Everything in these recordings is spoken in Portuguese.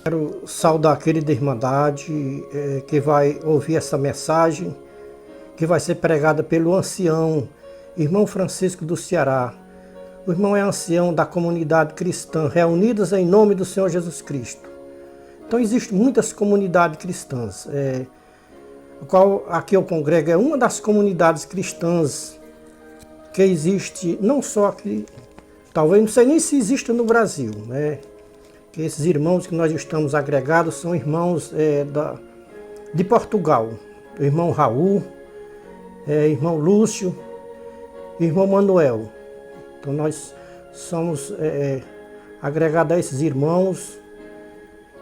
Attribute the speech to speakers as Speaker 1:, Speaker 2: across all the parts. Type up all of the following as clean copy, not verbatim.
Speaker 1: Quero saudar a querida Irmandade que vai ouvir essa mensagem, que vai ser pregada pelo ancião, irmão Francisco do Ceará. O irmão é ancião da comunidade cristã, reunidas em nome do Senhor Jesus Cristo. Então existem muitas comunidades cristãs, o qual aqui eu congrego é uma das comunidades cristãs que existe, não só aqui, talvez não sei nem se existe no Brasil, né? Que esses irmãos que nós estamos agregados são irmãos de Portugal. O irmão Raul, irmão Lúcio, irmão Manuel. Então nós somos agregados a esses irmãos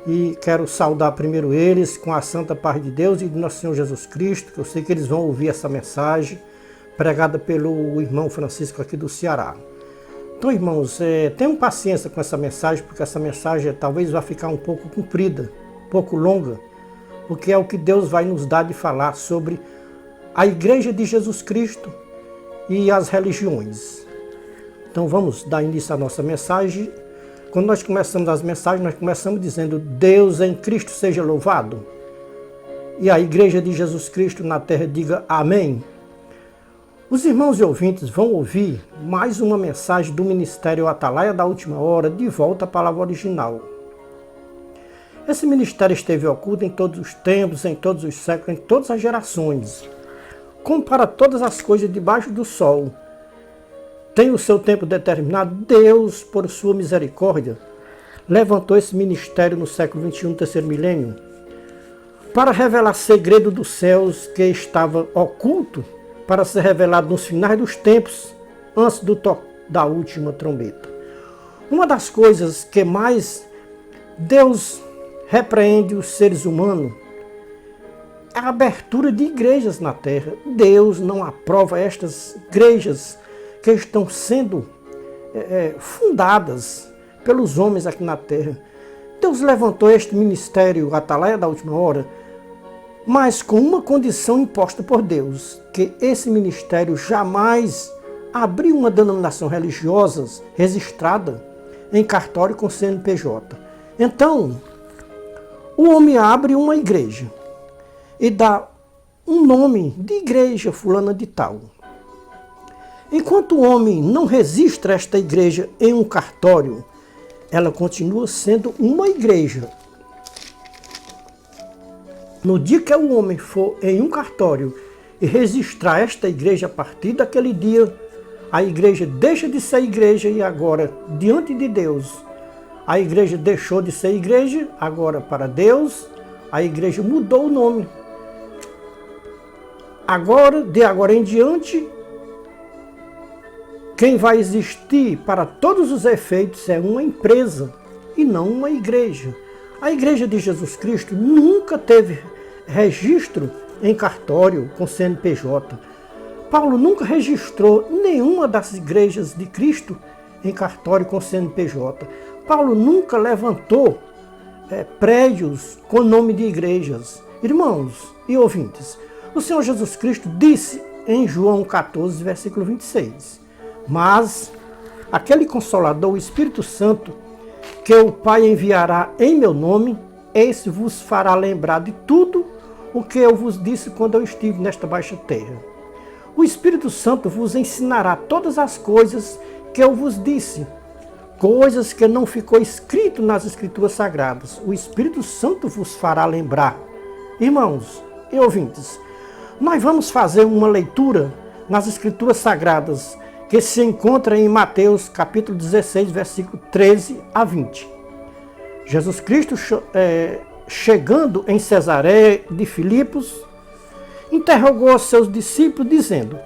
Speaker 1: e quero saudar primeiro eles com a santa paz de Deus e do nosso Senhor Jesus Cristo, que eu sei que eles vão ouvir essa mensagem pregada pelo irmão Francisco aqui do Ceará. Então, irmãos, tenham paciência com essa mensagem, porque essa mensagem talvez vá ficar um pouco comprida, um pouco longa, porque é o que Deus vai nos dar de falar sobre a Igreja de Jesus Cristo e as religiões. Então, vamos dar início à nossa mensagem. Quando nós começamos as mensagens, nós começamos dizendo: Deus em Cristo seja louvado. E a Igreja de Jesus Cristo na terra diga amém. Os irmãos e ouvintes vão ouvir mais uma mensagem do Ministério Atalaia da Última Hora, de volta à palavra original. Esse ministério esteve oculto em todos os tempos, em todos os séculos, em todas as gerações. Como para todas as coisas debaixo do sol, tem o seu tempo determinado, Deus, por sua misericórdia, levantou esse ministério no século XXI, no terceiro milênio, para revelar segredo dos céus que estava oculto, para ser revelado nos finais dos tempos, antes do toque da última trombeta. Uma das coisas que mais Deus repreende os seres humanos é a abertura de igrejas na terra. Deus não aprova estas igrejas que estão sendo fundadas pelos homens aqui na terra. Deus levantou este ministério Atalaia da Última Hora, mas com uma condição imposta por Deus, que esse ministério jamais abriu uma denominação religiosa registrada em cartório com CNPJ. Então, o homem abre uma igreja e dá um nome de igreja fulana de tal. Enquanto o homem não registra esta igreja em um cartório, ela continua sendo uma igreja. No dia que o homem for em um cartório e registrar esta igreja, a partir daquele dia, a igreja deixa de ser igreja e agora, diante de Deus, a igreja deixou de ser igreja, agora para Deus, a igreja mudou o nome. Agora, de agora em diante, quem vai existir para todos os efeitos é uma empresa e não uma igreja. A Igreja de Jesus Cristo nunca teve registro em cartório com CNPJ. Paulo nunca registrou nenhuma das igrejas de Cristo em cartório com CNPJ. Paulo nunca levantou prédios com nome de igrejas. Irmãos e ouvintes, o Senhor Jesus Cristo disse em João 14, versículo 26, mas aquele Consolador, o Espírito Santo, que o Pai enviará em meu nome, esse vos fará lembrar de tudo o que eu vos disse quando eu estive nesta baixa terra. O Espírito Santo vos ensinará todas as coisas que eu vos disse, coisas que não ficou escrito nas Escrituras Sagradas. O Espírito Santo vos fará lembrar. Irmãos e ouvintes, nós vamos fazer uma leitura nas Escrituras Sagradas que se encontra em Mateus capítulo 16, versículo 13 a 20. Jesus Cristo, chegando em Cesareia de Filipos, interrogou os seus discípulos, dizendo: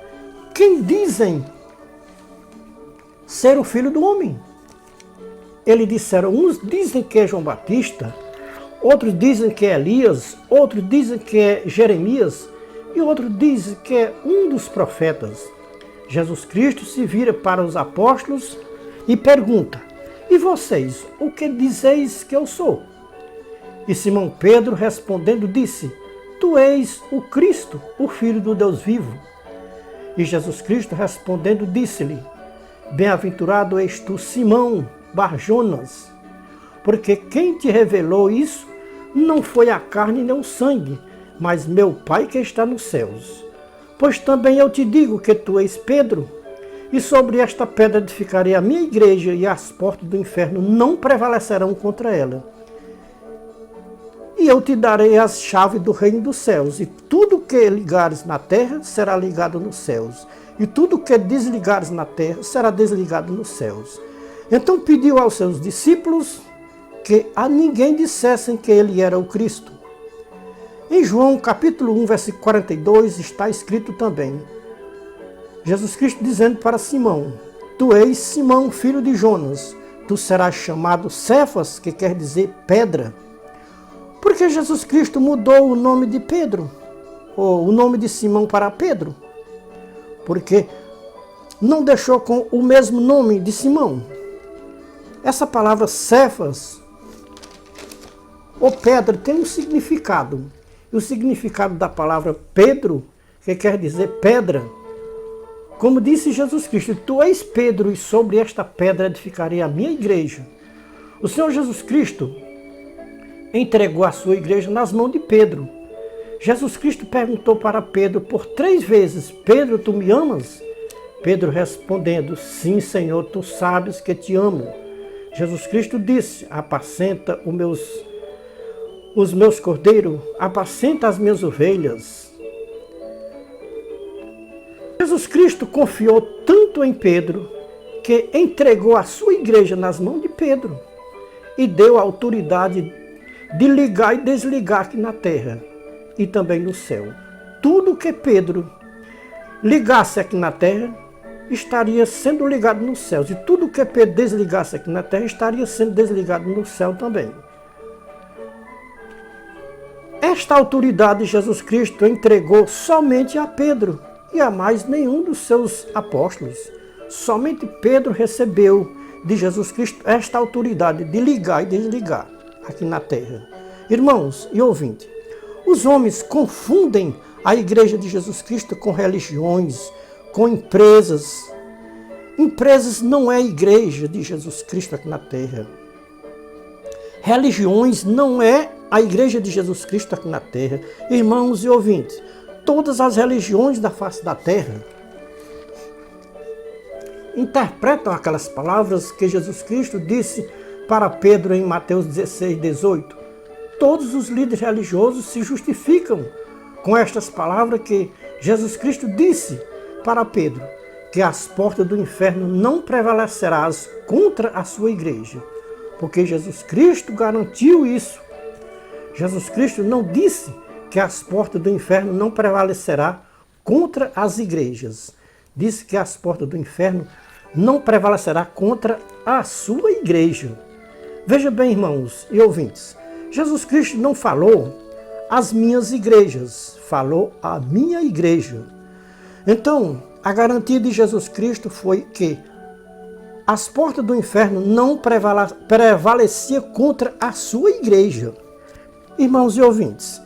Speaker 1: quem dizem ser o Filho do Homem? Eles disseram: uns dizem que é João Batista, outros dizem que é Elias, outros dizem que é Jeremias, e outros dizem que é um dos profetas. Jesus Cristo se vira para os apóstolos e pergunta: e vocês, o que dizeis que eu sou? E Simão Pedro respondendo disse: tu és o Cristo, o Filho do Deus vivo. E Jesus Cristo respondendo disse-lhe: bem-aventurado és tu, Simão Barjonas, porque quem te revelou isso não foi a carne nem o sangue, mas meu Pai que está nos céus. Pois também eu te digo que tu és Pedro, e sobre esta pedra edificarei a minha igreja, e as portas do inferno não prevalecerão contra ela. E eu te darei as chaves do reino dos céus, e tudo que ligares na terra será ligado nos céus, e tudo que desligares na terra será desligado nos céus. Então pediu aos seus discípulos que a ninguém dissessem que ele era o Cristo. Em João capítulo 1, versículo 42, está escrito também, Jesus Cristo dizendo para Simão, tu és Simão, filho de Jonas, tu serás chamado Cefas, que quer dizer pedra. Por que Jesus Cristo mudou o nome de Pedro, ou o nome de Simão para Pedro? Porque não deixou com o mesmo nome de Simão. Essa palavra Cefas, ou pedra, tem um significado. E o significado da palavra Pedro, que quer dizer pedra, como disse Jesus Cristo, tu és Pedro e sobre esta pedra edificarei a minha igreja. O Senhor Jesus Cristo entregou a sua igreja nas mãos de Pedro. Jesus Cristo perguntou para Pedro por 3 vezes, Pedro, tu me amas? Pedro respondendo, sim, Senhor, tu sabes que te amo. Jesus Cristo disse, apacenta os meus cordeiros, apacenta as minhas ovelhas. Jesus Cristo confiou tanto em Pedro, que entregou a sua igreja nas mãos de Pedro e deu a autoridade de ligar e desligar aqui na terra e também no céu. Tudo que Pedro ligasse aqui na terra estaria sendo ligado nos céus, e tudo que Pedro desligasse aqui na terra estaria sendo desligado no céu também. Esta autoridade Jesus Cristo entregou somente a Pedro e a mais nenhum dos seus apóstolos. Somente Pedro recebeu de Jesus Cristo esta autoridade de ligar e desligar aqui na terra. Irmãos e ouvintes, os homens confundem a igreja de Jesus Cristo com religiões, com empresas. Empresas não é a igreja de Jesus Cristo aqui na terra. Religiões não é a igreja de Jesus Cristo aqui na terra. Irmãos e ouvintes, todas as religiões da face da terra interpretam aquelas palavras que Jesus Cristo disse para Pedro em Mateus 16, 18. Todos os líderes religiosos se justificam com estas palavras que Jesus Cristo disse para Pedro, que as portas do inferno não prevalecerão contra a sua igreja, porque Jesus Cristo garantiu isso. Jesus Cristo não disse que as portas do inferno não prevalecerá contra as igrejas. Disse que as portas do inferno não prevalecerá contra a sua igreja. Veja bem, irmãos e ouvintes, Jesus Cristo não falou as minhas igrejas, falou a minha igreja. Então, a garantia de Jesus Cristo foi que as portas do inferno não prevaleciam contra a sua igreja. Irmãos e ouvintes,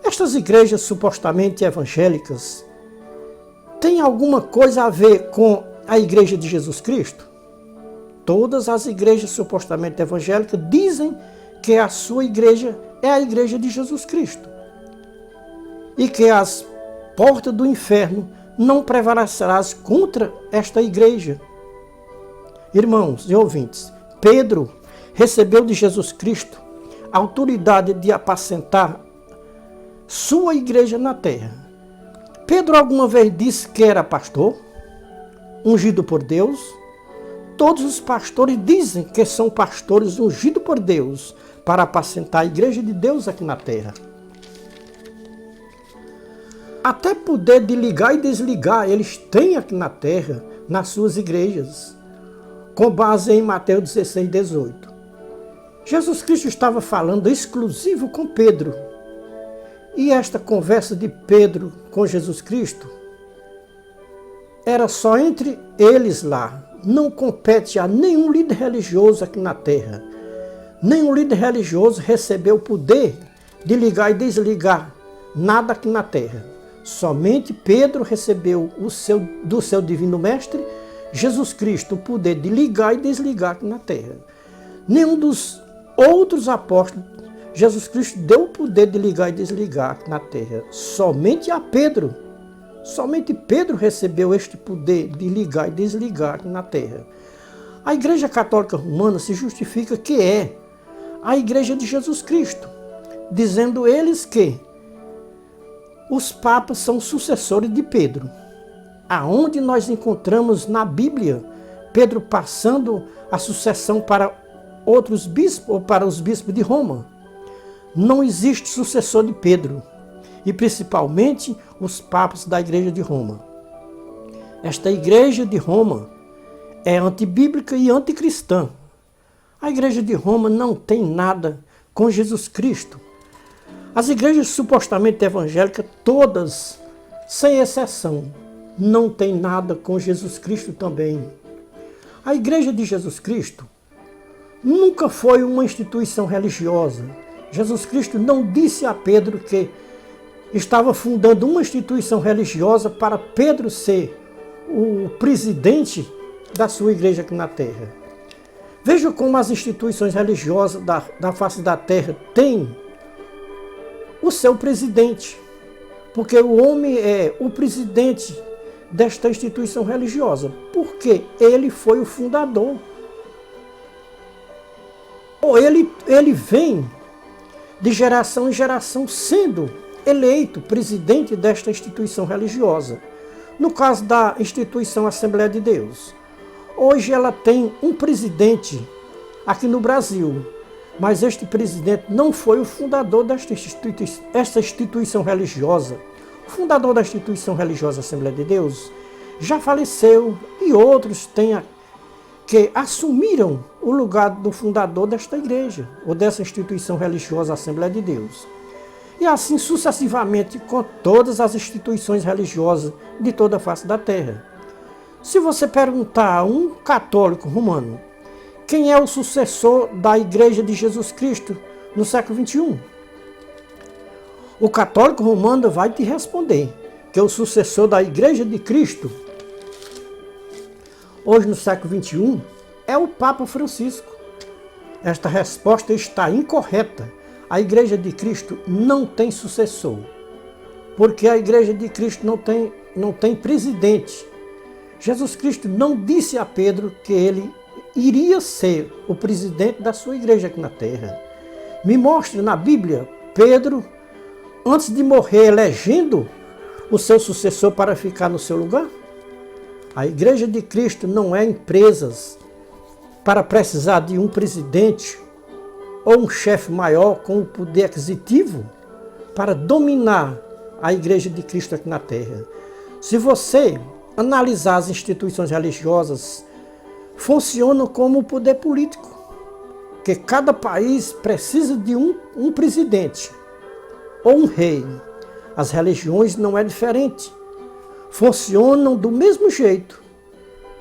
Speaker 1: estas igrejas supostamente evangélicas têm alguma coisa a ver com a igreja de Jesus Cristo? Todas as igrejas supostamente evangélicas dizem que a sua igreja é a igreja de Jesus Cristo e que as portas do inferno não prevalecerão contra esta igreja. Irmãos e ouvintes, Pedro recebeu de Jesus Cristo a autoridade de apacentar sua igreja na terra. Pedro alguma vez disse que era pastor, ungido por Deus. Todos os pastores dizem que são pastores ungidos por Deus para apacentar a igreja de Deus aqui na terra. Até poder de ligar e desligar eles têm aqui na terra, nas suas igrejas, com base em Mateus 16, 18. Jesus Cristo estava falando exclusivo com Pedro. E esta conversa de Pedro com Jesus Cristo era só entre eles lá. Não compete a nenhum líder religioso aqui na terra. Nenhum líder religioso recebeu o poder de ligar e desligar nada aqui na terra. Somente Pedro recebeu do seu divino mestre, Jesus Cristo, o poder de ligar e desligar aqui na terra. Nenhum dos outros apóstolos, Jesus Cristo deu o poder de ligar e desligar na terra. Somente a Pedro. Somente Pedro recebeu este poder de ligar e desligar na terra. A Igreja Católica Romana se justifica que é a Igreja de Jesus Cristo, dizendo eles que os papas são sucessores de Pedro. Aonde nós encontramos na Bíblia Pedro passando a sucessão para outros bispos ou para os bispos de Roma? Não existe sucessor de Pedro, e principalmente os papas da Igreja de Roma. Esta Igreja de Roma é antibíblica e anticristã. A Igreja de Roma não tem nada com Jesus Cristo. As igrejas supostamente evangélicas, todas, sem exceção, não tem nada com Jesus Cristo também. A Igreja de Jesus Cristo nunca foi uma instituição religiosa. Jesus Cristo não disse a Pedro que estava fundando uma instituição religiosa para Pedro ser o presidente da sua igreja aqui na terra. Veja como as instituições religiosas da face da terra têm o seu presidente, porque o homem é o presidente desta instituição religiosa, porque ele foi o fundador. Ou ele vem de geração em geração sendo eleito presidente desta instituição religiosa. No caso da instituição Assembleia de Deus, hoje ela tem um presidente aqui no Brasil, mas este presidente não foi o fundador desta instituição religiosa. O fundador da instituição religiosa Assembleia de Deus já faleceu e outros que assumiram o lugar do fundador desta igreja, ou dessa instituição religiosa Assembleia de Deus. E assim sucessivamente com todas as instituições religiosas de toda a face da terra. Se você perguntar a um católico romano quem é o sucessor da Igreja de Jesus Cristo no século XXI, o católico romano vai te responder que o sucessor da Igreja de Cristo hoje no século XXI é o Papa Francisco. Esta resposta está incorreta. A Igreja de Cristo não tem sucessor, porque a Igreja de Cristo não tem presidente. Jesus Cristo não disse a Pedro que ele iria ser o presidente da sua igreja aqui na terra. Me mostre na Bíblia Pedro, antes de morrer, elegendo o seu sucessor para ficar no seu lugar. A Igreja de Cristo não é empresas para precisar de um presidente ou um chefe maior com o poder aquisitivo para dominar a Igreja de Cristo aqui na terra. Se você analisar as instituições religiosas, funcionam como o poder político, que cada país precisa de um presidente ou um rei. As religiões não é diferente, funcionam do mesmo jeito.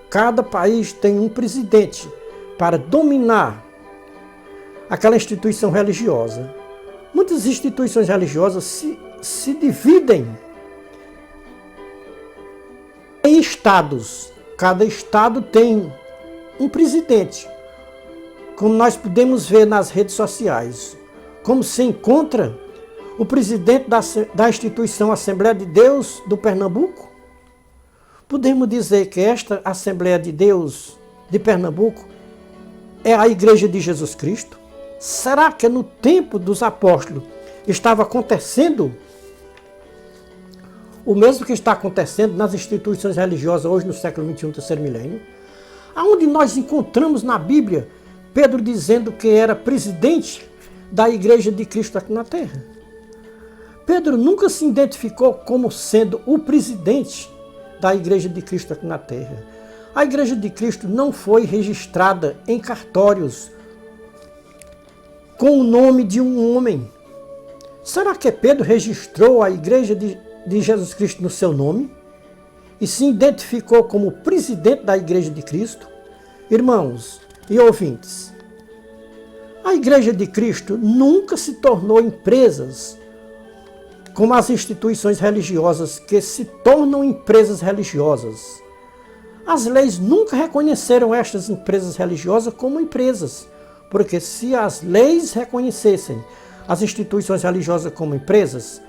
Speaker 1: Cada país tem um presidente para dominar aquela instituição religiosa. Muitas instituições religiosas se dividem em estados. Cada estado tem um presidente, como nós podemos ver nas redes sociais. Como se encontra o presidente da instituição Assembleia de Deus do Pernambuco. Podemos dizer que esta Assembleia de Deus de Pernambuco é a Igreja de Jesus Cristo? Será que no tempo dos apóstolos estava acontecendo o mesmo que está acontecendo nas instituições religiosas hoje no século XXI, terceiro milênio? Aonde nós encontramos na Bíblia Pedro dizendo que era presidente da Igreja de Cristo aqui na terra? Pedro nunca se identificou como sendo o presidente da Igreja de Cristo aqui na terra. A Igreja de Cristo não foi registrada em cartórios com o nome de um homem. Será que Pedro registrou a Igreja de Jesus Cristo no seu nome e se identificou como presidente da Igreja de Cristo? Irmãos e ouvintes, a Igreja de Cristo nunca se tornou empresas como as instituições religiosas que se tornam empresas religiosas. As leis nunca reconheceram estas empresas religiosas como empresas, Porque se as leis reconhecessem as instituições religiosas como empresas,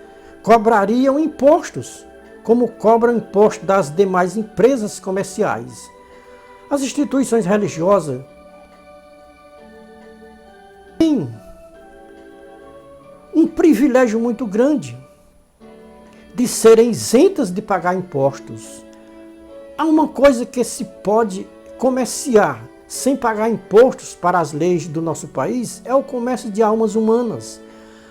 Speaker 1: cobrariam impostos, como cobram imposto das demais empresas comerciais. As instituições religiosas têm um privilégio muito grande de serem isentas de pagar impostos. Há uma coisa que se pode comerciar sem pagar impostos para as leis do nosso país, é o comércio de almas humanas.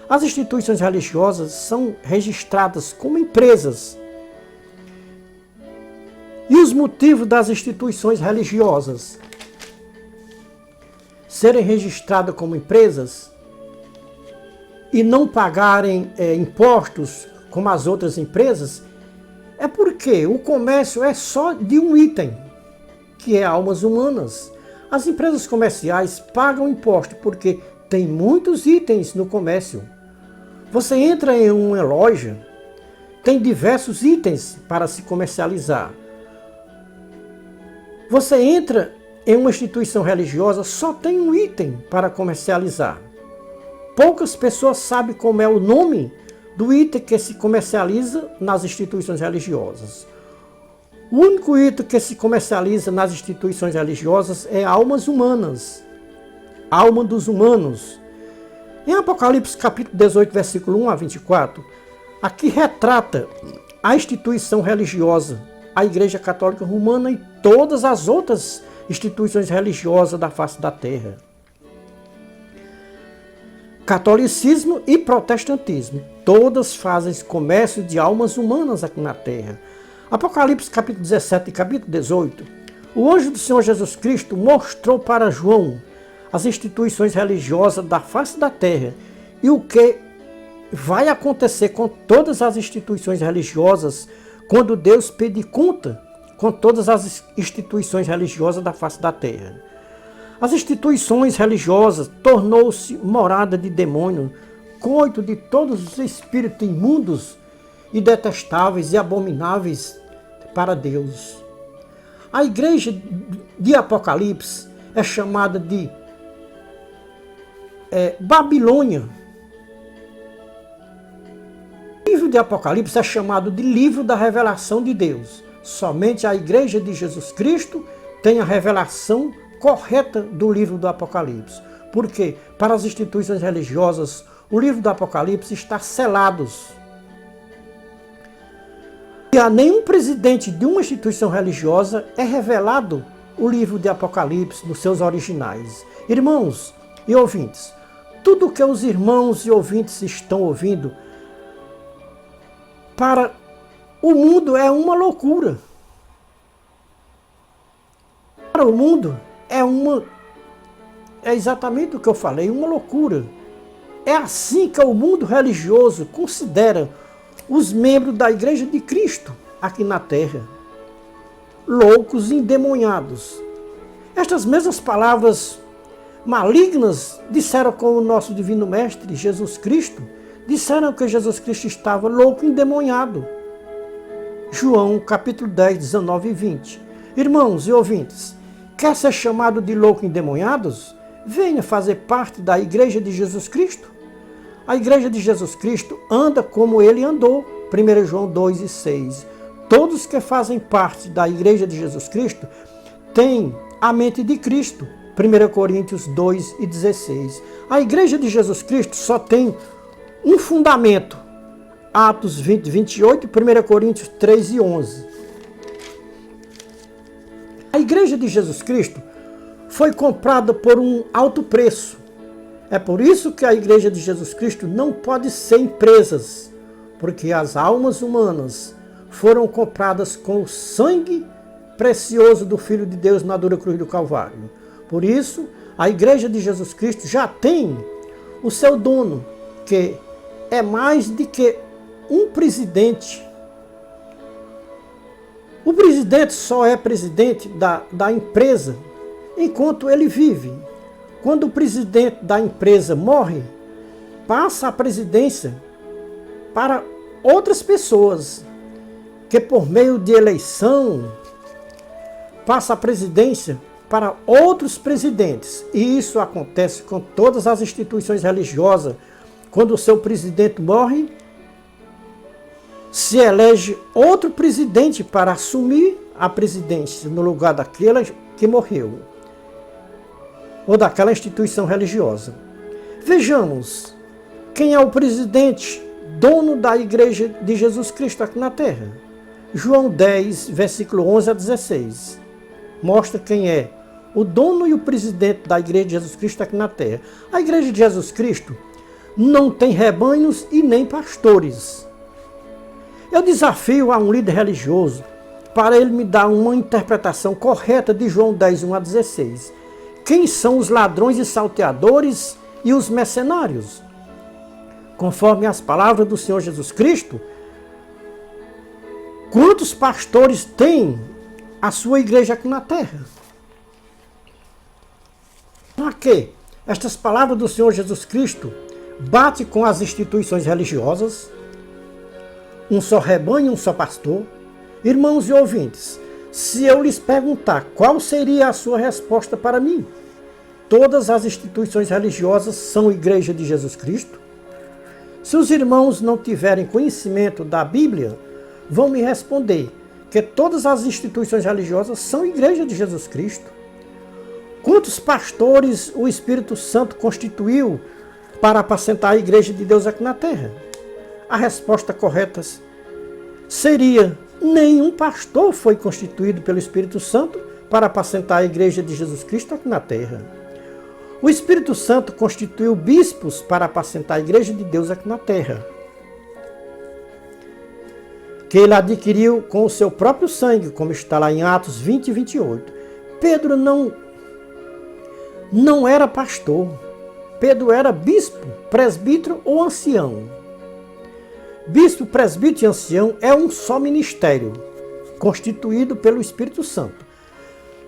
Speaker 1: As instituições religiosas são registradas como empresas. E os motivos das instituições religiosas serem registradas como empresas e não pagarem impostos como as outras empresas, é porque o comércio é só de um item, que é almas humanas. As empresas comerciais pagam imposto porque tem muitos itens no comércio. Você entra em uma loja, tem diversos itens para se comercializar. Você entra em uma instituição religiosa, só tem um item para comercializar. Poucas pessoas sabem como é o nome do item que se comercializa nas instituições religiosas. O único item que se comercializa nas instituições religiosas é almas humanas, alma dos humanos. Em Apocalipse capítulo 18, versículo 1 a 24, aqui retrata a instituição religiosa, a Igreja Católica Romana e todas as outras instituições religiosas da face da terra. Catolicismo e protestantismo, todas fazem comércio de almas humanas aqui na terra. Apocalipse capítulo 17 e capítulo 18, o anjo do Senhor Jesus Cristo mostrou para João as instituições religiosas da face da terra e o que vai acontecer com todas as instituições religiosas quando Deus pedir conta com todas as instituições religiosas da face da terra. As instituições religiosas tornou-se morada de demônio, coito de todos os espíritos imundos e detestáveis e abomináveis para Deus. A igreja de Apocalipse é chamada de Babilônia. O livro de Apocalipse é chamado de livro da revelação de Deus. Somente a igreja de Jesus Cristo tem a revelação correta do livro do Apocalipse. Porque para as instituições religiosas, o livro do Apocalipse está selado. E a nenhum presidente de uma instituição religiosa é revelado o livro de Apocalipse nos seus originais. Irmãos e ouvintes, tudo o que os irmãos e ouvintes estão ouvindo para o mundo é uma loucura. Para o mundo é exatamente o que eu falei, uma loucura. É assim que o mundo religioso considera os membros da Igreja de Cristo aqui na terra. Loucos e endemoniados. Estas mesmas palavras malignas disseram com o nosso Divino Mestre, Jesus Cristo, disseram que Jesus Cristo estava louco e endemoniado. João capítulo 10, 19 e 20. Irmãos e ouvintes, quer ser chamado de louco e endemoniados? Venha fazer parte da Igreja de Jesus Cristo. A Igreja de Jesus Cristo anda como ele andou. 1 João 2 e 6. Todos que fazem parte da Igreja de Jesus Cristo têm a mente de Cristo. 1 Coríntios 2 e 16. A Igreja de Jesus Cristo só tem um fundamento. Atos 20, 28 e 1 Coríntios 3 e 11. A Igreja de Jesus Cristo foi comprada por um alto preço. É por isso que a Igreja de Jesus Cristo não pode ser empresas, porque as almas humanas foram compradas com o sangue precioso do Filho de Deus na dura cruz do Calvário. Por isso, a Igreja de Jesus Cristo já tem o seu dono, que é mais do que um presidente. O presidente só é presidente da empresa enquanto ele vive. Quando o presidente da empresa morre, passa a presidência para outras pessoas, que por meio de eleição passa a presidência para outros presidentes. E isso acontece com todas as instituições religiosas. Quando o seu presidente morre, se elege outro presidente para assumir a presidência no lugar daquele que morreu, ou daquela instituição religiosa. Vejamos, quem é o presidente, dono da Igreja de Jesus Cristo aqui na Terra? João 10, versículo 11 a 16. Mostra quem é o dono e o presidente da Igreja de Jesus Cristo aqui na Terra. A Igreja de Jesus Cristo não tem rebanhos e nem pastores. Eu desafio a um líder religioso para ele me dar uma interpretação correta de João 10, 1 a 16. Quem são os ladrões e salteadores e os mercenários? Conforme as palavras do Senhor Jesus Cristo, quantos pastores tem a sua igreja aqui na terra? Para quê? Estas palavras do Senhor Jesus Cristo batem com as instituições religiosas, um só rebanho, um só pastor. Irmãos e ouvintes, se eu lhes perguntar qual seria a sua resposta para mim? Todas as instituições religiosas são igreja de Jesus Cristo? Se os irmãos não tiverem conhecimento da Bíblia, vão me responder que todas as instituições religiosas são igreja de Jesus Cristo. Quantos pastores o Espírito Santo constituiu para apacentar a igreja de Deus aqui na terra? A resposta correta seria: nenhum pastor foi constituído pelo Espírito Santo para apacentar a igreja de Jesus Cristo aqui na terra. O Espírito Santo constituiu bispos para apacentar a igreja de Deus aqui na terra, que ele adquiriu com o seu próprio sangue, como está lá em Atos 20 e 28. Pedro não era pastor. Pedro era bispo, presbítero ou ancião. Bispo, presbítero e ancião é um só ministério, constituído pelo Espírito Santo.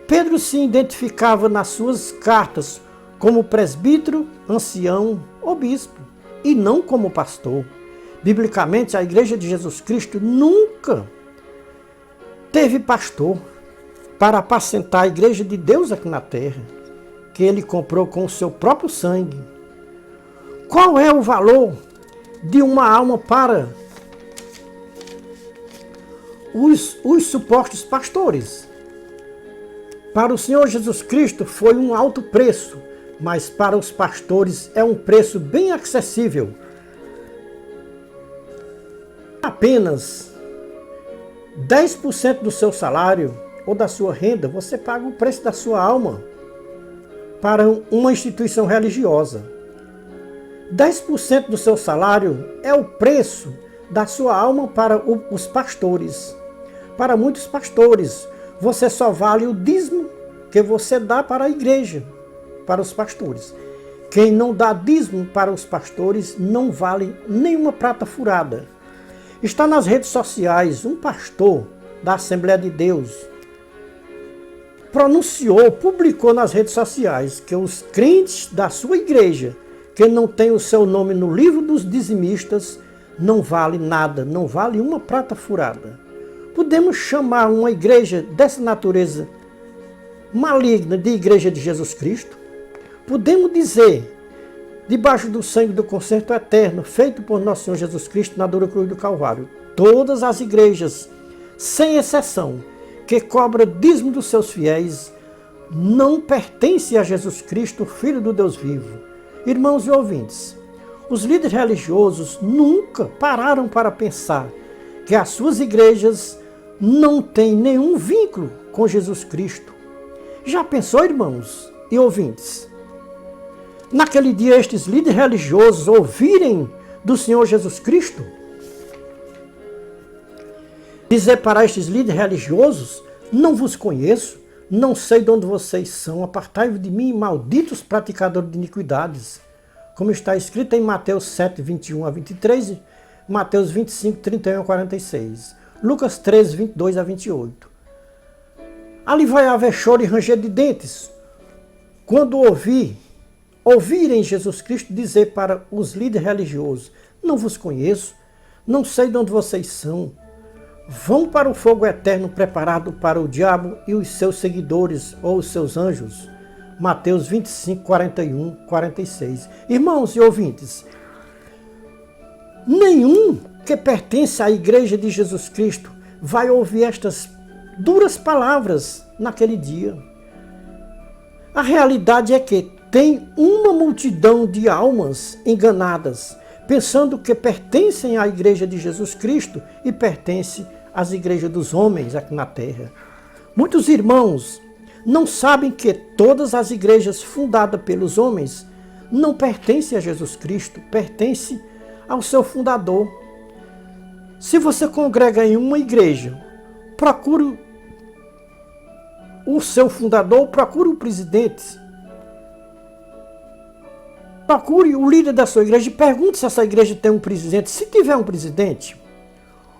Speaker 1: Pedro se identificava nas suas cartas como presbítero, ancião ou bispo, e não como pastor. Biblicamente, a Igreja de Jesus Cristo nunca teve pastor para apacentar a Igreja de Deus aqui na terra, que ele comprou com o seu próprio sangue. Qual é o valor de uma alma para os supostos pastores? Para o Senhor Jesus Cristo foi um alto preço, mas para os pastores é um preço bem acessível. Apenas 10% do seu salário ou da sua renda, você paga o preço da sua alma para uma instituição religiosa. 10% do seu salário é o preço da sua alma para os pastores. Para muitos pastores, você só vale o dízimo que você dá para a igreja, para os pastores. Quem não dá dízimo para os pastores não vale nenhuma prata furada. Está nas redes sociais um pastor da Assembleia de Deus publicou nas redes sociais que os crentes da sua igreja que não tem o seu nome no livro dos dizimistas não vale nada, não vale uma prata furada. Podemos chamar uma igreja dessa natureza maligna de Igreja de Jesus Cristo? Podemos dizer, debaixo do sangue do concerto eterno, feito por nosso Senhor Jesus Cristo na dura cruz do Calvário, todas as igrejas, sem exceção, que cobram dízimo dos seus fiéis, não pertencem a Jesus Cristo, Filho do Deus vivo. Irmãos e ouvintes, os líderes religiosos nunca pararam para pensar que as suas igrejas não têm nenhum vínculo com Jesus Cristo. Já pensou, irmãos e ouvintes? Naquele dia, estes líderes religiosos ouvirem do Senhor Jesus Cristo? Dizer para estes líderes religiosos: não vos conheço, não sei de onde vocês são, apartai-vos de mim, malditos praticadores de iniquidades. Como está escrito em Mateus 7, 21 a 23, Mateus 25, 31 a 46, Lucas 13, 22 a 28. Ali vai haver choro e ranger de dentes, quando ouvirem Jesus Cristo dizer para os líderes religiosos: não vos conheço, não sei de onde vocês são, vão para o fogo eterno preparado para o diabo e os seus seguidores ou os seus anjos. Mateus 25, 41, 46. Irmãos e ouvintes, nenhum que pertence à Igreja de Jesus Cristo vai ouvir estas duras palavras naquele dia. A realidade é que tem uma multidão de almas enganadas, pensando que pertencem à Igreja de Jesus Cristo e pertencem às igrejas dos homens aqui na terra. Muitos irmãos não sabem que todas as igrejas fundadas pelos homens não pertencem a Jesus Cristo, pertencem ao seu fundador. Se você congrega em uma igreja, procure o seu fundador, procure o presidente, procure o líder da sua igreja e pergunte se essa igreja tem um presidente. Se tiver um presidente,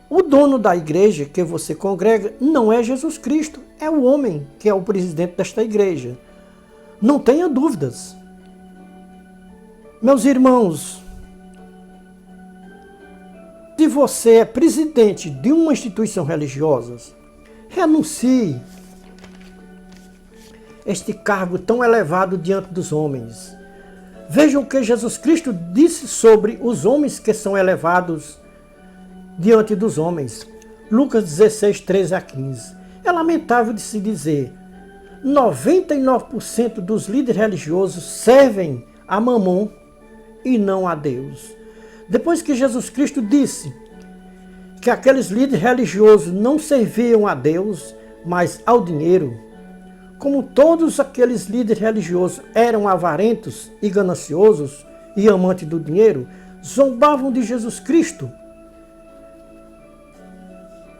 Speaker 1: o dono da igreja que você congrega não é Jesus Cristo, é o homem que é o presidente desta igreja. Não tenha dúvidas. Meus irmãos, se você é presidente de uma instituição religiosa, renuncie este cargo tão elevado diante dos homens. Vejam o que Jesus Cristo disse sobre os homens que são elevados diante dos homens. Lucas 16, 13 a 15. É lamentável de se dizer, 99% dos líderes religiosos servem a Mamon e não a Deus. Depois que Jesus Cristo disse que aqueles líderes religiosos não serviam a Deus, mas ao dinheiro, como todos aqueles líderes religiosos eram avarentos e gananciosos e amantes do dinheiro, zombavam de Jesus Cristo.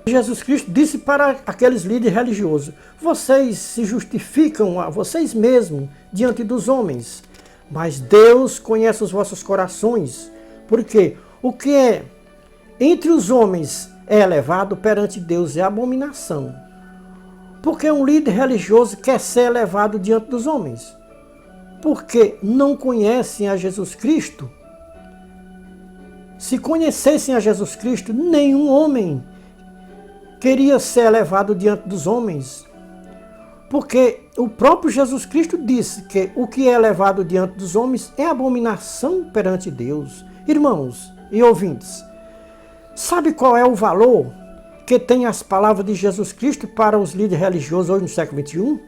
Speaker 1: Jesus Cristo disse para aqueles líderes religiosos, vocês se justificam a vocês mesmos diante dos homens, mas Deus conhece os vossos corações, porque o que é entre os homens é elevado perante Deus é abominação. Porque um líder religioso quer ser elevado diante dos homens? Porque não conhecem a Jesus Cristo? Se conhecessem a Jesus Cristo, nenhum homem queria ser elevado diante dos homens. Porque o próprio Jesus Cristo disse que o que é elevado diante dos homens é abominação perante Deus. Irmãos e ouvintes, sabe qual é o valor que tem as palavras de Jesus Cristo para os líderes religiosos hoje no século XXI?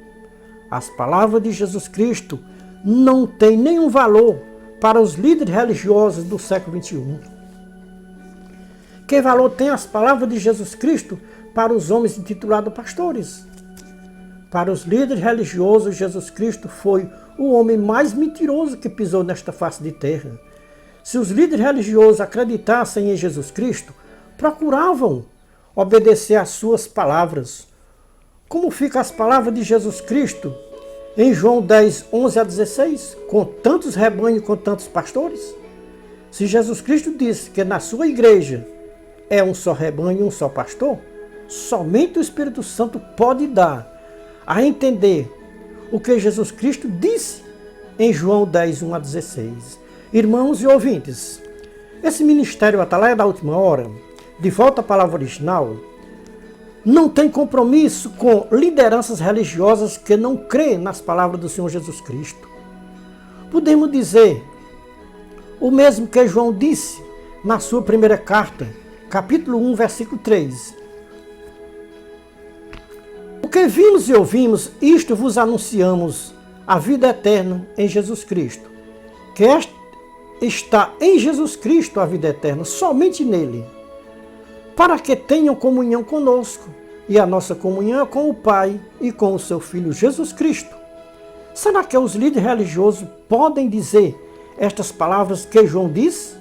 Speaker 1: As palavras de Jesus Cristo não têm nenhum valor para os líderes religiosos do século XXI. Que valor tem as palavras de Jesus Cristo para os homens intitulados pastores? Para os líderes religiosos, Jesus Cristo foi o homem mais mentiroso que pisou nesta face de terra. Se os líderes religiosos acreditassem em Jesus Cristo, procuravam obedecer às suas palavras. Como ficam as palavras de Jesus Cristo em João 10, 11 a 16? Com tantos rebanhos, com tantos pastores? Se Jesus Cristo disse que na sua igreja é um só rebanho e um só pastor, somente o Espírito Santo pode dar a entender o que Jesus Cristo disse em João 10, 1 a 16. Irmãos e ouvintes, esse ministério Atalaia da Última Hora, de volta à palavra original, não tem compromisso com lideranças religiosas que não creem nas palavras do Senhor Jesus Cristo. Podemos dizer o mesmo que João disse na sua primeira carta, capítulo 1, versículo 3. O que vimos e ouvimos, isto vos anunciamos, a vida eterna em Jesus Cristo. Que está em Jesus Cristo a vida eterna, somente nele, para que tenham comunhão conosco, e a nossa comunhão é com o Pai e com o seu Filho Jesus Cristo. Será que os líderes religiosos podem dizer estas palavras que João disse?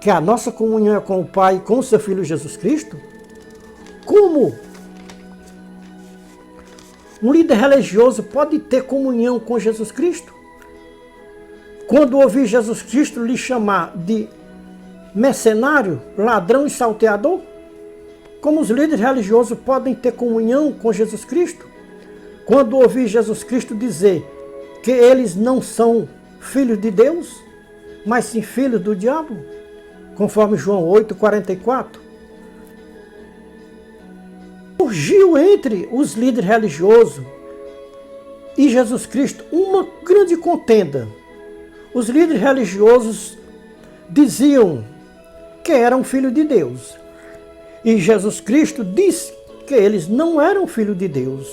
Speaker 1: Que a nossa comunhão é com o Pai e com o seu Filho Jesus Cristo? Como um líder religioso pode ter comunhão com Jesus Cristo? Quando ouvir Jesus Cristo lhe chamar de mercenário, ladrão e salteador? Como os líderes religiosos podem ter comunhão com Jesus Cristo? Quando ouvir Jesus Cristo dizer que eles não são filhos de Deus, mas sim filhos do diabo, conforme João 8, 44. surgiu entre os líderes religiosos e Jesus Cristo uma grande contenda. Os líderes religiosos diziam que eram filho de Deus. E Jesus Cristo disse que eles não eram filho de Deus,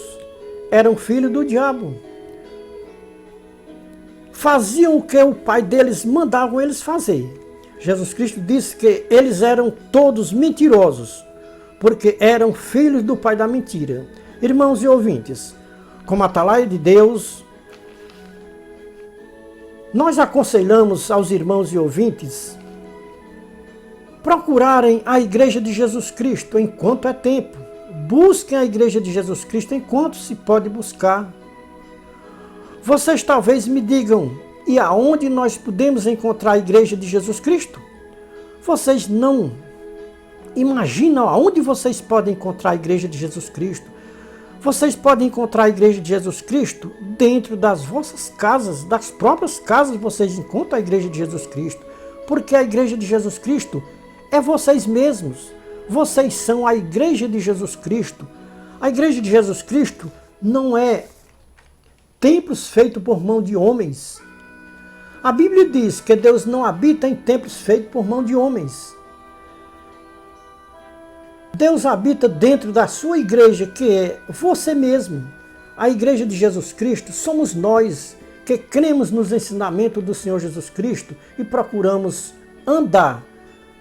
Speaker 1: eram filho do diabo. Faziam o que o pai deles mandavam eles fazer. Jesus Cristo disse que eles eram todos mentirosos, porque eram filhos do pai da mentira. Irmãos e ouvintes, como atalaia de Deus, nós aconselhamos aos irmãos e ouvintes procurarem a Igreja de Jesus Cristo enquanto é tempo. Busquem a Igreja de Jesus Cristo enquanto se pode buscar. Vocês talvez me digam, e aonde nós podemos encontrar a Igreja de Jesus Cristo? Vocês não imaginam aonde vocês podem encontrar a Igreja de Jesus Cristo. Vocês podem encontrar a Igreja de Jesus Cristo dentro das vossas casas, das próprias casas vocês encontram a Igreja de Jesus Cristo. Porque a Igreja de Jesus Cristo é vocês mesmos. Vocês são a Igreja de Jesus Cristo. A Igreja de Jesus Cristo não é templos feitos por mão de homens. A Bíblia diz que Deus não habita em templos feitos por mão de homens. Deus habita dentro da sua igreja, que é você mesmo. A Igreja de Jesus Cristo somos nós que cremos nos ensinamentos do Senhor Jesus Cristo e procuramos andar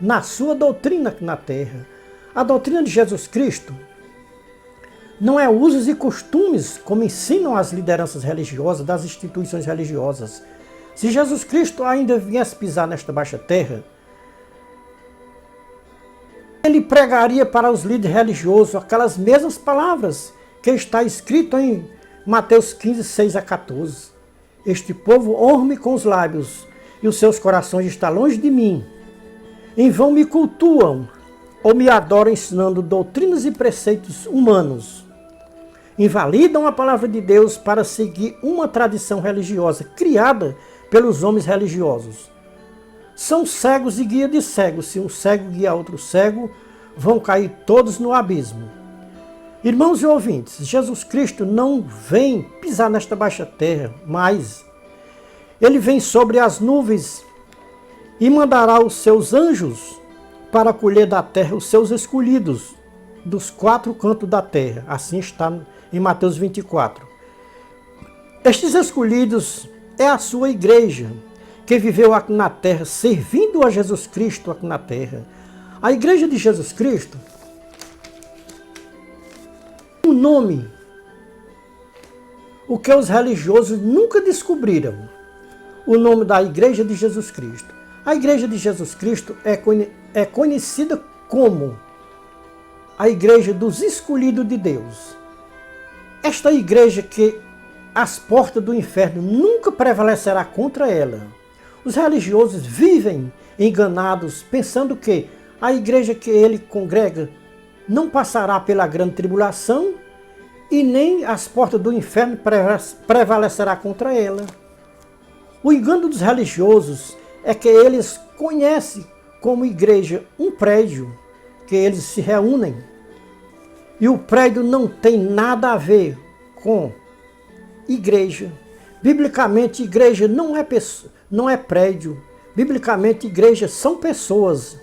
Speaker 1: na sua doutrina aqui na terra. A doutrina de Jesus Cristo não é usos e costumes como ensinam as lideranças religiosas das instituições religiosas. Se Jesus Cristo ainda viesse pisar nesta baixa terra, ele pregaria para os líderes religiosos aquelas mesmas palavras que está escrito em Mateus 15, 6 a 14. Este povo honra-me com os lábios, e os seus corações estão longe de mim. Em vão me cultuam, ou me adoram ensinando doutrinas e preceitos humanos. Invalidam a palavra de Deus para seguir uma tradição religiosa criada pelos homens religiosos. São cegos e guia de cegos. Se um cego guia outro cego, vão cair todos no abismo. Irmãos e ouvintes, Jesus Cristo não vem pisar nesta baixa terra, mas ele vem sobre as nuvens e mandará os seus anjos para colher da terra os seus escolhidos dos quatro cantos da terra. Assim está em Mateus 24. Estes escolhidos é a sua igreja, que viveu aqui na terra, servindo a Jesus Cristo aqui na terra. A Igreja de Jesus Cristo, um nome, o que os religiosos nunca descobriram, o nome da Igreja de Jesus Cristo. A Igreja de Jesus Cristo é conhecida como a Igreja dos escolhidos de Deus. Esta igreja que as portas do inferno nunca prevalecerá contra ela. Os religiosos vivem enganados, pensando que a igreja que ele congrega não passará pela grande tribulação e nem as portas do inferno prevalecerá contra ela. O engano dos religiosos é que eles conhecem como igreja um prédio, que eles se reúnem. E o prédio não tem nada a ver com igreja. Biblicamente, igreja não é prédio. Biblicamente, igrejas são pessoas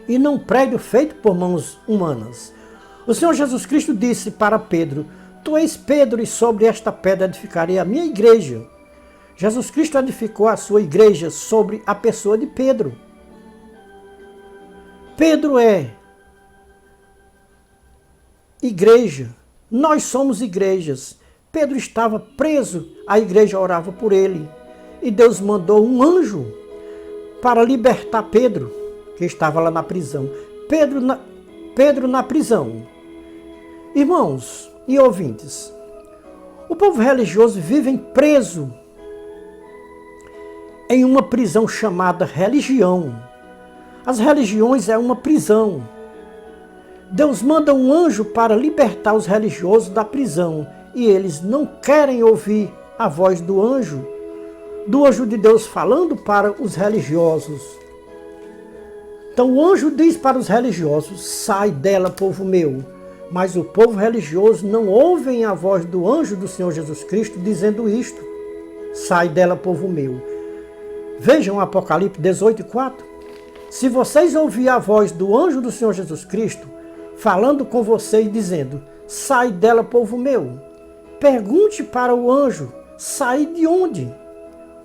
Speaker 1: e não prédio feito por mãos humanas. O Senhor Jesus Cristo disse para Pedro: Tu és Pedro, e sobre esta pedra edificarei a minha igreja. Jesus Cristo edificou a sua igreja sobre a pessoa de Pedro. Pedro é igreja. Nós somos igrejas. Pedro estava preso, a igreja orava por ele. E Deus mandou um anjo para libertar Pedro, que estava lá na prisão. Pedro na prisão. Irmãos e ouvintes, o povo religioso vive preso em uma prisão chamada religião. As religiões é uma prisão. Deus manda um anjo para libertar os religiosos da prisão e eles não querem ouvir a voz do anjo de Deus falando para os religiosos. Então o anjo diz para os religiosos: sai dela, povo meu, Mas o povo religioso não ouvem a voz do anjo do Senhor Jesus Cristo dizendo isto. Sai dela, povo meu. Vejam Apocalipse 18:4. Se vocês ouvirem a voz do anjo do Senhor Jesus Cristo falando com vocês dizendo, sai dela, povo meu, pergunte para o anjo, sai de onde?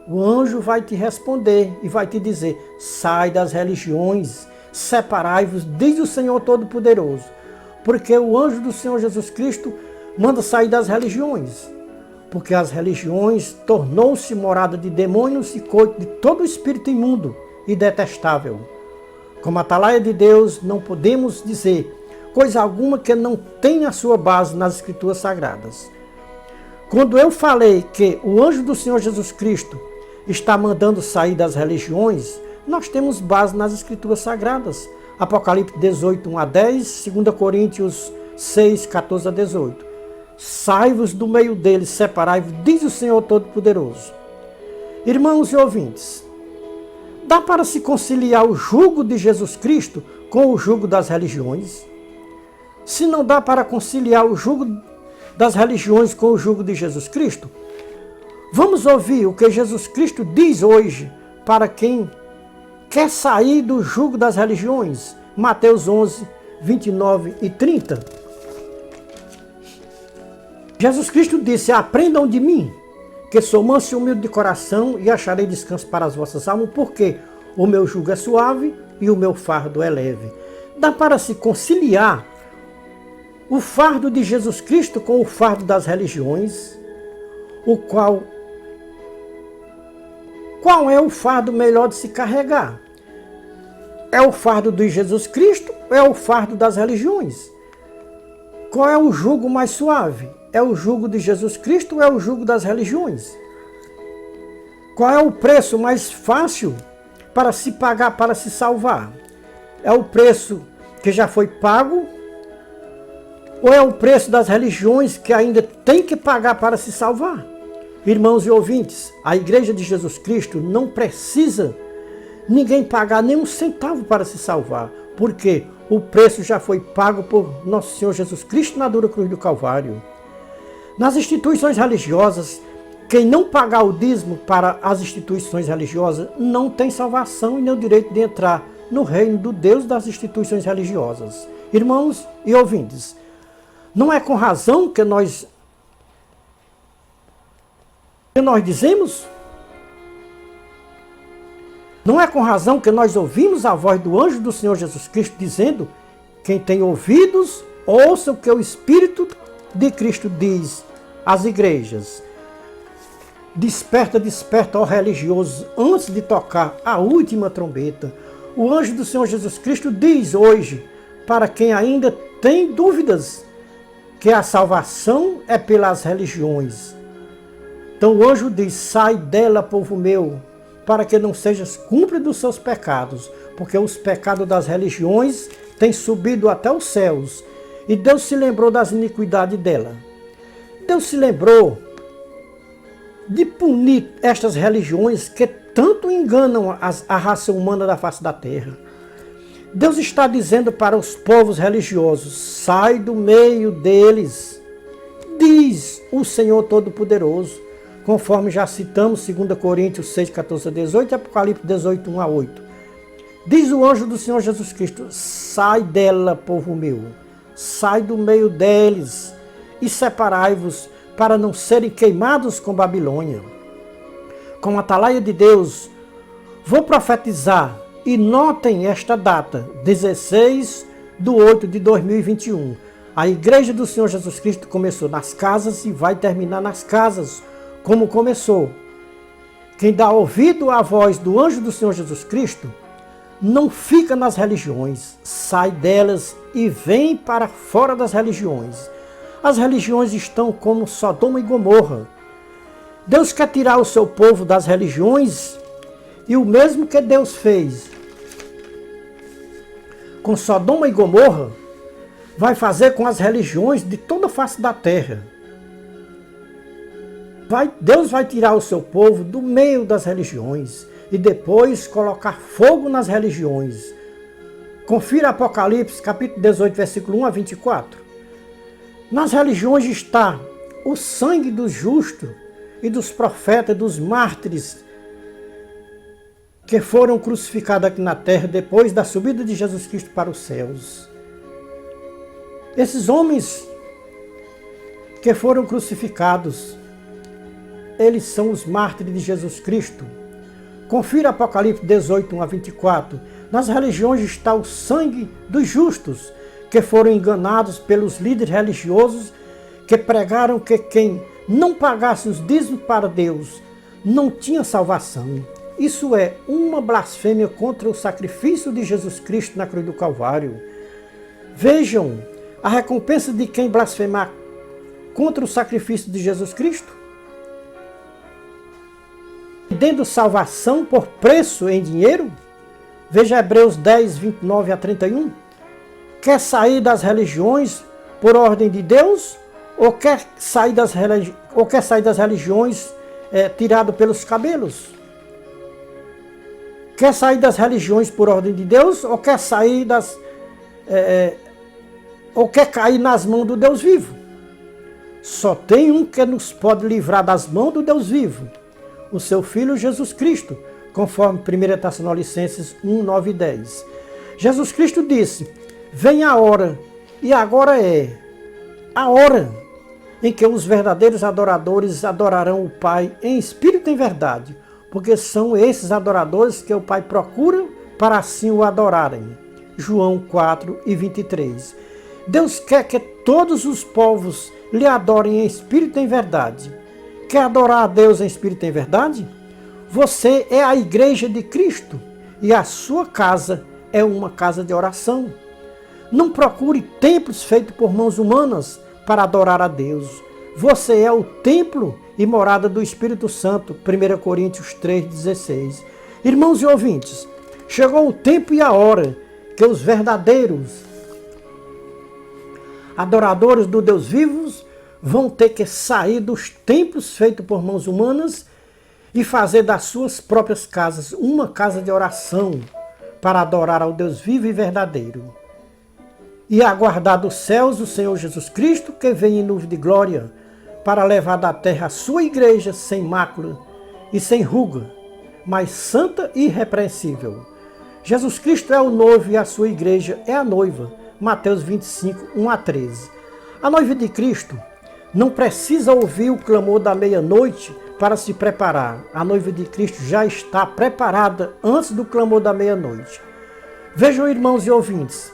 Speaker 1: O anjo vai te responder e vai te dizer, sai das religiões, separai-vos, diz o Senhor Todo-Poderoso. Porque o anjo do Senhor Jesus Cristo manda sair das religiões. Porque as religiões tornou-se morada de demônios e coito de todo espírito imundo e detestável. Como atalaia de Deus, não podemos dizer coisa alguma que não tenha sua base nas Escrituras Sagradas. Quando eu falei que o anjo do Senhor Jesus Cristo está mandando sair das religiões, nós temos base nas Escrituras Sagradas. Apocalipse 18, 1 a 10, 2 Coríntios 6, 14 a 18. Sai-vos do meio deles, separai-vos, diz o Senhor Todo-Poderoso. Irmãos e ouvintes, dá para se conciliar o jugo de Jesus Cristo com o jugo das religiões? Se não dá para conciliar o jugo das religiões com o jugo de Jesus Cristo, vamos ouvir o que Jesus Cristo diz hoje para quem quer sair do jugo das religiões. Mateus 11, 29 e 30. Jesus Cristo disse, aprendam de mim, que sou manso e humilde de coração, e acharei descanso para as vossas almas, porque o meu jugo é suave e o meu fardo é leve. Dá para se conciliar o fardo de Jesus Cristo com o fardo das religiões, qual é o fardo melhor de se carregar? É o fardo de Jesus Cristo ou é o fardo das religiões? Qual é o jugo mais suave? É o jugo de Jesus Cristo ou é o jugo das religiões? Qual é o preço mais fácil para se pagar, para se salvar? É o preço que já foi pago? Ou é o preço das religiões que ainda tem que pagar para se salvar? Irmãos e ouvintes, a Igreja de Jesus Cristo não precisa ninguém pagar nem um centavo para se salvar, porque o preço já foi pago por nosso Senhor Jesus Cristo na dura cruz do Calvário. Nas instituições religiosas, quem não pagar o dízimo para as instituições religiosas não tem salvação e nem o direito de entrar no reino do Deus das instituições religiosas. Irmãos e ouvintes, não é com razão que nós dizemos? Não é com razão que nós ouvimos a voz do anjo do Senhor Jesus Cristo dizendo, quem tem ouvidos, ouça o que o Espírito de Cristo diz às igrejas. Desperta, desperta, ó religioso, antes de tocar a última trombeta. O anjo do Senhor Jesus Cristo diz hoje, para quem ainda tem dúvidas, que a salvação é pelas religiões. Então o anjo diz, sai dela, povo meu, para que não sejas cúmplice dos seus pecados, porque os pecados das religiões têm subido até os céus, e Deus se lembrou das iniquidades dela. Deus se lembrou de punir estas religiões que tanto enganam a raça humana da face da terra. Deus está dizendo para os povos religiosos, sai do meio deles, diz o Senhor Todo-Poderoso, conforme já citamos 2 Coríntios 6, 14 a 18 e Apocalipse 18, 1 a 8. Diz o anjo do Senhor Jesus Cristo, sai dela, povo meu, sai do meio deles e separai-vos para não serem queimados com Babilônia. Com a atalaia de Deus, vou profetizar e notem esta data, 16/8/2021. A Igreja do Senhor Jesus Cristo começou nas casas e vai terminar nas casas, como começou. Quem dá ouvido à voz do anjo do Senhor Jesus Cristo, não fica nas religiões, sai delas e vem para fora das religiões. As religiões estão como Sodoma e Gomorra. Deus quer tirar o seu povo das religiões e o mesmo que Deus fez com Sodoma e Gomorra, vai fazer com as religiões de toda a face da terra. Deus vai tirar o seu povo do meio das religiões e depois colocar fogo nas religiões. Confira Apocalipse, capítulo 18, versículo 1 a 24. Nas religiões está o sangue dos justos e dos profetas, dos mártires que foram crucificados aqui na terra depois da subida de Jesus Cristo para os céus. Esses homens que foram crucificados, eles são os mártires de Jesus Cristo. Confira Apocalipse 18, 1 a 24. Nas religiões está o sangue dos justos, que foram enganados pelos líderes religiosos, que pregaram que quem não pagasse os dízimos para Deus não tinha salvação. Isso é uma blasfêmia contra o sacrifício de Jesus Cristo na cruz do Calvário. Vejam a recompensa de quem blasfemar contra o sacrifício de Jesus Cristo, dando salvação por preço em dinheiro. Veja Hebreus 10, 29 a 31. Quer sair das religiões por ordem de Deus? Ou quer sair das religiões tirado pelos cabelos? Quer sair das religiões por ordem de Deus? Ou quer sair ou quer cair nas mãos do Deus vivo? Só tem um que nos pode livrar das mãos do Deus vivo, o seu Filho Jesus Cristo, conforme 1 Tessalonicenses 1, 9 e 10. Jesus Cristo disse: vem a hora, e agora é a hora em que os verdadeiros adoradores adorarão o Pai em espírito e em verdade, porque são esses adoradores que o Pai procura para assim o adorarem. João 4 e 23. Deus quer que todos os povos lhe adorem em espírito e em verdade. Quer adorar a Deus em espírito e em verdade? Você é a igreja de Cristo e a sua casa é uma casa de oração. Não procure templos feitos por mãos humanas para adorar a Deus. Você é o templo e morada do Espírito Santo, 1 Coríntios 3,16. Irmãos e ouvintes, chegou o tempo e a hora que os verdadeiros adoradores do Deus vivos vão ter que sair dos templos feitos por mãos humanas e fazer das suas próprias casas uma casa de oração para adorar ao Deus vivo e verdadeiro. E aguardar dos céus o Senhor Jesus Cristo, que vem em nuvem de glória, para levar da terra a sua igreja sem mácula e sem ruga, mas santa e irrepreensível. Jesus Cristo é o noivo e a sua igreja é a noiva. Mateus 25, 1 a 13. A noiva de Cristo não precisa ouvir o clamor da meia-noite para se preparar. A noiva de Cristo já está preparada antes do clamor da meia-noite. Vejam, irmãos e ouvintes,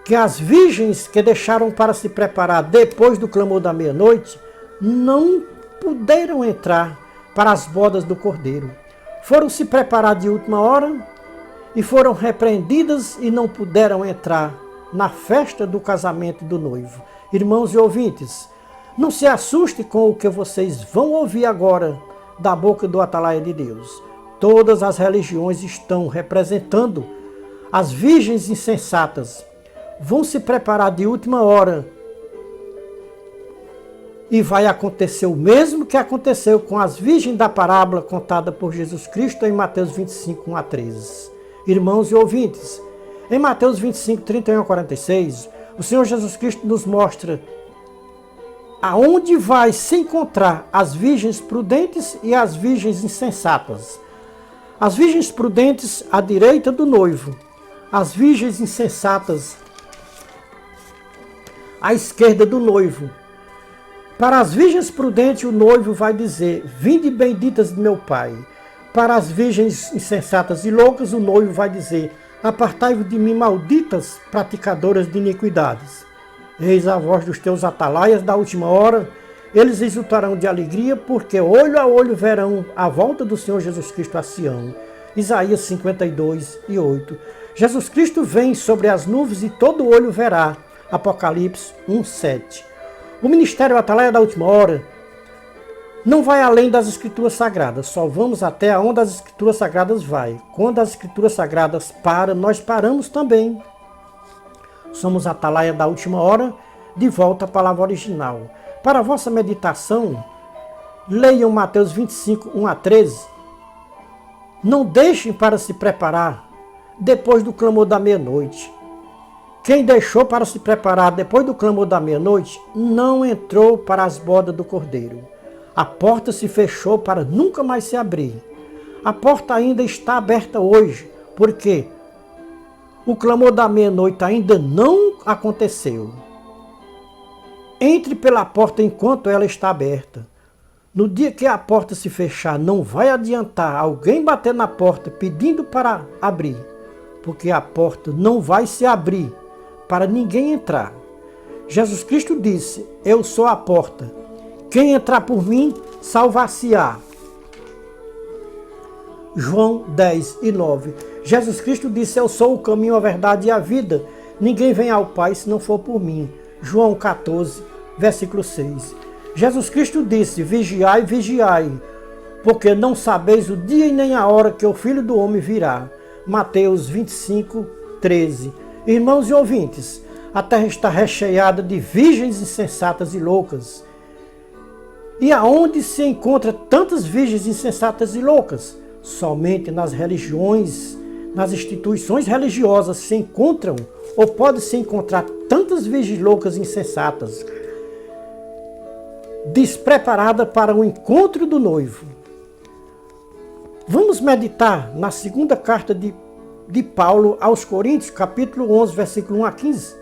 Speaker 1: que as virgens que deixaram para se preparar depois do clamor da meia-noite não puderam entrar para as bodas do Cordeiro. Foram se preparar de última hora e foram repreendidas e não puderam entrar na festa do casamento do noivo. Irmãos e ouvintes, não se assuste com o que vocês vão ouvir agora da boca do Atalaia de Deus. Todas as religiões estão representando as virgens insensatas. Vão se preparar de última hora e vai acontecer o mesmo que aconteceu com as virgens da parábola contada por Jesus Cristo em Mateus 25, 1 a 13. Irmãos e ouvintes, em Mateus 25, 31 a 46, o Senhor Jesus Cristo nos mostra aonde vai se encontrar as virgens prudentes e as virgens insensatas. As virgens prudentes à direita do noivo, as virgens insensatas à esquerda do noivo. Para as virgens prudentes, o noivo vai dizer: vinde benditas de meu Pai. Para as virgens insensatas e loucas, o noivo vai dizer: apartai-vos de mim, malditas praticadoras de iniquidades. Eis a voz dos teus atalaias da última hora, eles exultarão de alegria, porque olho a olho verão a volta do Senhor Jesus Cristo a Sião. Isaías 52 e 8. Jesus Cristo vem sobre as nuvens e todo olho verá. Apocalipse 1, 7. O ministério Atalaia da última hora não vai além das Escrituras Sagradas, só vamos até onde as Escrituras Sagradas vai. Quando as Escrituras Sagradas param, nós paramos também. Somos Atalaia da última hora, de volta à palavra original. Para a vossa meditação, leiam Mateus 25, 1 a 13. Não deixem para se preparar depois do clamor da meia-noite. Quem deixou para se preparar depois do clamor da meia-noite, não entrou para as bodas do Cordeiro. A porta se fechou para nunca mais se abrir. A porta ainda está aberta hoje, porque o clamor da meia-noite ainda não aconteceu. Entre pela porta enquanto ela está aberta. No dia que a porta se fechar, não vai adiantar alguém bater na porta pedindo para abrir, porque a porta não vai se abrir para ninguém entrar. Jesus Cristo disse: eu sou a porta. Quem entrar por mim, salvar-se-á. João 10:9. Jesus Cristo disse: eu sou o caminho, a verdade e a vida. Ninguém vem ao Pai se não for por mim. João 14, versículo 6. Jesus Cristo disse: vigiai, vigiai, porque não sabeis o dia e nem a hora que o Filho do Homem virá. Mateus 25:13. Irmãos e ouvintes, a terra está recheada de virgens insensatas e loucas. E aonde se encontra tantas virgens insensatas e loucas? Somente nas religiões, nas instituições religiosas se encontram ou pode se encontrar tantas virgens loucas e insensatas, despreparadas para o encontro do noivo. Vamos meditar na segunda carta de Paulo aos Coríntios, capítulo 11, versículo 1 a 15.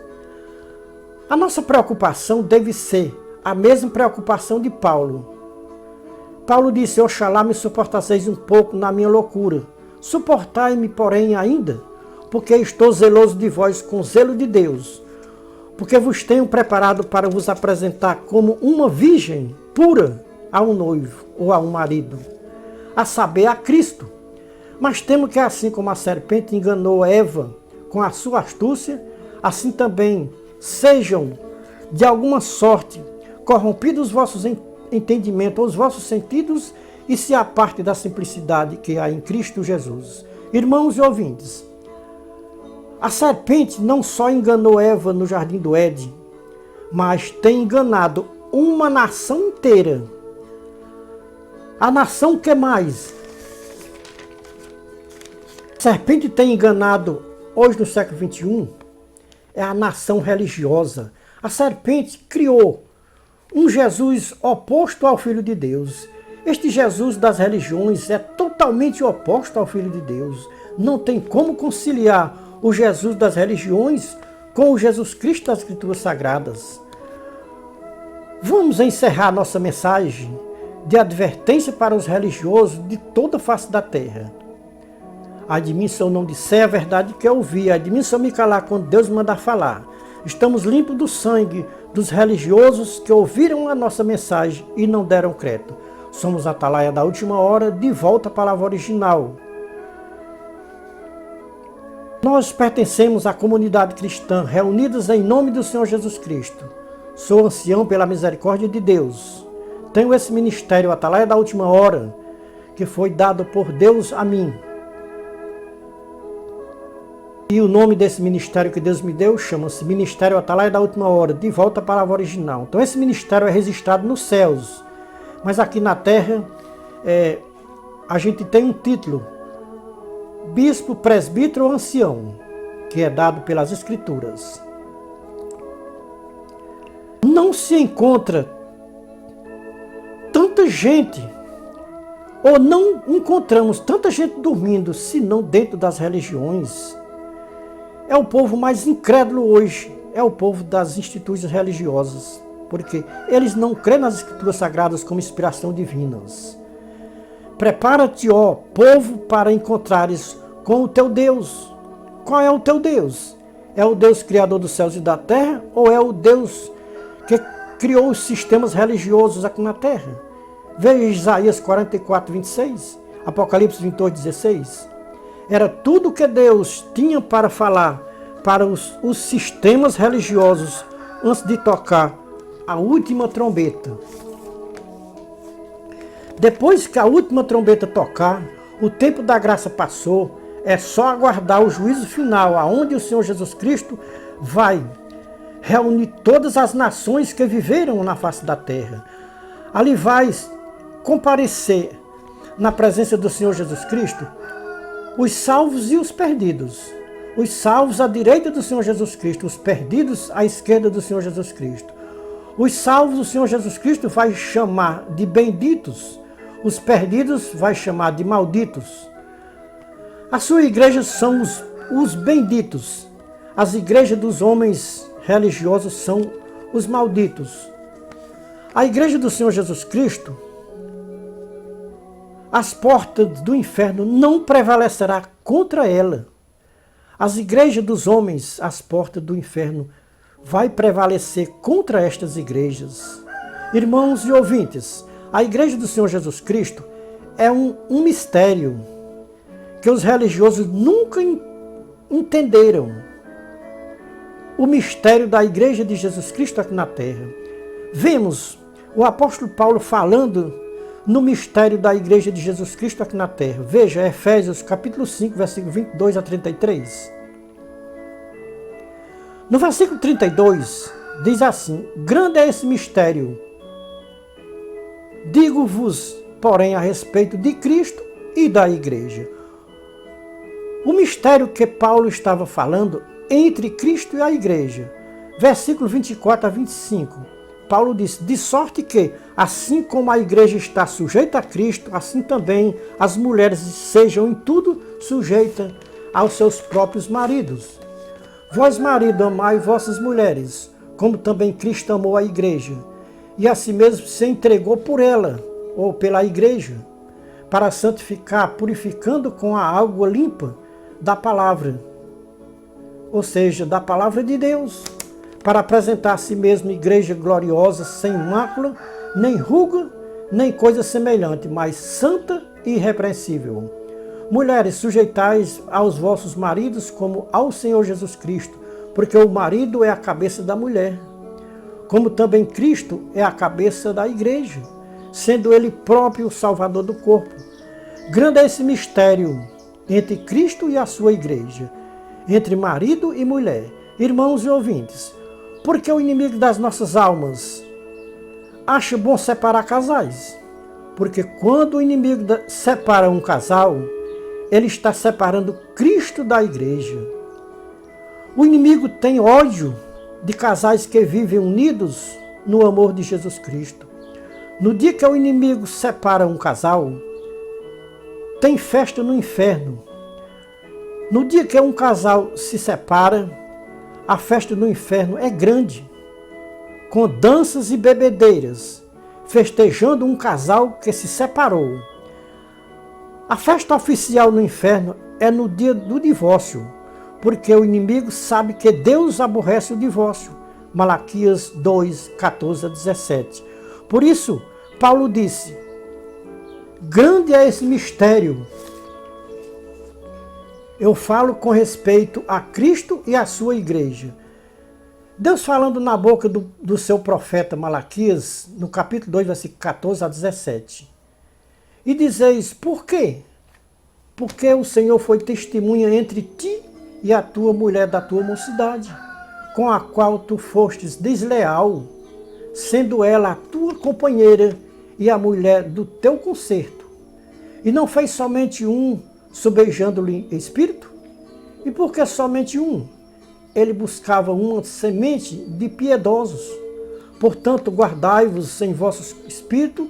Speaker 1: A nossa preocupação deve ser a mesma preocupação de Paulo. Paulo disse: oxalá me suportasseis um pouco na minha loucura. Suportai-me, porém, ainda, porque estou zeloso de vós com zelo de Deus, porque vos tenho preparado para vos apresentar como uma virgem pura a um noivo ou a um marido, a saber, a Cristo. Mas temo que assim como a serpente enganou Eva com a sua astúcia, assim também sejam de alguma sorte corrompidos os vossos entendimentos, os vossos sentidos, e se aparte da simplicidade que há em Cristo Jesus. Irmãos e ouvintes, a serpente não só enganou Eva no jardim do Éden, mas tem enganado uma nação inteira. A nação que mais? A serpente tem enganado hoje no século XXI é a nação religiosa. A serpente criou um Jesus oposto ao Filho de Deus. Este Jesus das religiões é totalmente oposto ao Filho de Deus. Não tem como conciliar o Jesus das religiões com o Jesus Cristo das Escrituras Sagradas. Vamos encerrar nossa mensagem de advertência para os religiosos de toda a face da terra. Ai de mim se eu não disser a verdade que eu ouvi, ai de mim se eu me calar quando Deus me mandar falar. Estamos limpos do sangue dos religiosos que ouviram a nossa mensagem e não deram crédito. Somos a Atalaia da Última Hora, de volta à palavra original. Nós pertencemos à comunidade cristã, reunidas em nome do Senhor Jesus Cristo. Sou ancião pela misericórdia de Deus. Tenho esse ministério, Atalaia da Última Hora, que foi dado por Deus a mim. E o nome desse ministério que Deus me deu chama-se Ministério Atalaia da Última Hora, de volta à palavra original. Então esse ministério é registrado nos céus, mas aqui na terra a gente tem um título, Bispo, Presbítero ou Ancião, que é dado pelas Escrituras. Não se encontra tanta gente, ou não encontramos tanta gente dormindo, senão dentro das religiões. É o povo mais incrédulo hoje, é o povo das instituições religiosas, porque eles não creem nas Escrituras Sagradas como inspiração divinas. Prepara-te, ó povo, para encontrares com o teu Deus. Qual é o teu Deus? É o Deus criador dos céus e da terra, ou é o Deus que criou os sistemas religiosos aqui na terra? Veja Isaías 44:26, Apocalipse 28:16. Era tudo que Deus tinha para falar para os sistemas religiosos antes de tocar a última trombeta. Depois que a última trombeta tocar, o tempo da graça passou, é só aguardar o juízo final, aonde o Senhor Jesus Cristo vai reunir todas as nações que viveram na face da terra. Ali vai comparecer na presença do Senhor Jesus Cristo os salvos e os perdidos. Os salvos à direita do Senhor Jesus Cristo, os perdidos à esquerda do Senhor Jesus Cristo. Os salvos o Senhor Jesus Cristo vai chamar de benditos, os perdidos vai chamar de malditos. A sua igreja são os benditos, as igrejas dos homens religiosos são os malditos. A igreja do Senhor Jesus Cristo, as portas do inferno não prevalecerá contra ela. As igrejas dos homens, as portas do inferno vai prevalecer contra estas igrejas. Irmãos e ouvintes, a igreja do Senhor Jesus Cristo é um mistério que os religiosos nunca entenderam. O mistério da igreja de Jesus Cristo aqui na terra. Vemos o apóstolo Paulo falando no mistério da igreja de Jesus Cristo aqui na terra. Veja, Efésios capítulo 5, versículo 22 a 33. No versículo 32, diz assim: grande é esse mistério. Digo-vos, porém, a respeito de Cristo e da igreja. O mistério que Paulo estava falando entre Cristo e a igreja. Versículo 24 a 25. Paulo diz: de sorte que, assim como a igreja está sujeita a Cristo, assim também as mulheres sejam em tudo sujeitas aos seus próprios maridos. Vós, marido, amai vossas mulheres, como também Cristo amou a igreja, e a si mesmo se entregou por ela, ou pela igreja, para santificar, purificando com a água limpa da palavra, ou seja, da palavra de Deus, para apresentar a si mesmo igreja gloriosa, sem mácula, nem ruga, nem coisa semelhante, mas santa e irrepreensível. Mulheres, sujeitais aos vossos maridos como ao Senhor Jesus Cristo, porque o marido é a cabeça da mulher, como também Cristo é a cabeça da igreja, sendo ele próprio o Salvador do corpo. Grande é esse mistério entre Cristo e a sua igreja, entre marido e mulher. Irmãos e ouvintes, porque o inimigo das nossas almas acha bom separar casais? Porque quando o inimigo separa um casal, ele está separando Cristo da igreja. O inimigo tem ódio de casais que vivem unidos no amor de Jesus Cristo. No dia que o inimigo separa um casal, tem festa no inferno. No dia que um casal se separa, a festa no inferno é grande, com danças e bebedeiras, festejando um casal que se separou. A festa oficial no inferno é no dia do divórcio, porque o inimigo sabe que Deus aborrece o divórcio. Malaquias 2, 14 a 17. Por isso, Paulo disse: grande é esse mistério. Eu falo com respeito a Cristo e a sua igreja. Deus falando na boca do seu profeta Malaquias, no capítulo 2, versículo 14 a 17. E dizeis, por quê? Porque o Senhor foi testemunha entre ti e a tua mulher da tua mocidade, com a qual tu fostes desleal, sendo ela a tua companheira e a mulher do teu concerto. E não fez somente um, sobejando-lhe espírito? E por que somente um? Ele buscava uma semente de piedosos. Portanto, guardai-vos em vosso espírito,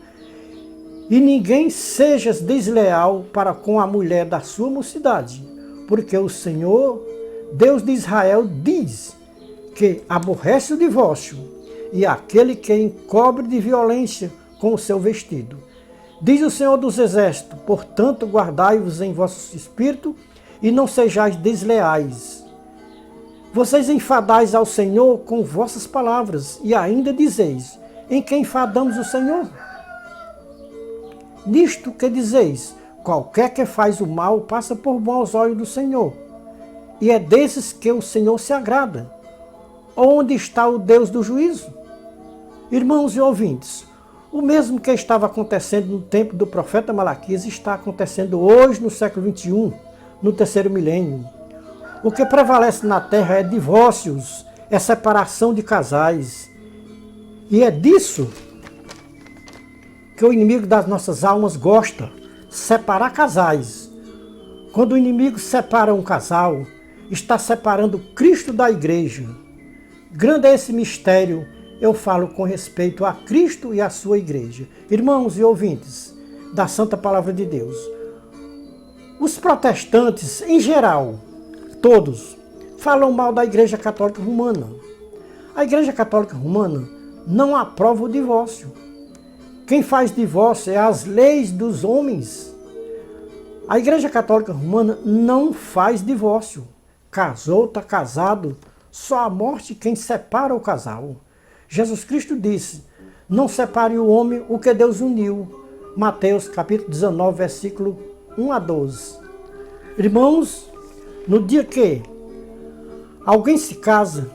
Speaker 1: e ninguém seja desleal para com a mulher da sua mocidade, porque o Senhor, Deus de Israel, diz que aborrece o divórcio e aquele que encobre de violência com o seu vestido. Diz o Senhor dos Exércitos: portanto, guardai-vos em vosso espírito e não sejais desleais. Vocês enfadais ao Senhor com vossas palavras e ainda dizeis: em quem enfadamos o Senhor? Nisto que dizeis: qualquer que faz o mal passa por bom aos olhos do Senhor, e é desses que o Senhor se agrada. Onde está o Deus do juízo? Irmãos e ouvintes, o mesmo que estava acontecendo no tempo do profeta Malaquias está acontecendo hoje no século XXI, no terceiro milênio. O que prevalece na terra é divórcios, é separação de casais. E é disso que o inimigo das nossas almas gosta, separar casais. Quando o inimigo separa um casal, está separando Cristo da igreja. Grande é esse mistério, eu falo com respeito a Cristo e a sua igreja. Irmãos e ouvintes da Santa Palavra de Deus, os protestantes, em geral, todos, falam mal da Igreja Católica Romana. A Igreja Católica Romana não aprova o divórcio. Quem faz divórcio é as leis dos homens. A Igreja Católica Romana não faz divórcio. Casou, está casado, só a morte quem separa o casal. Jesus Cristo disse, não separe o homem o que Deus uniu. Mateus capítulo 19, versículo 1 a 12. Irmãos, no dia que alguém se casa,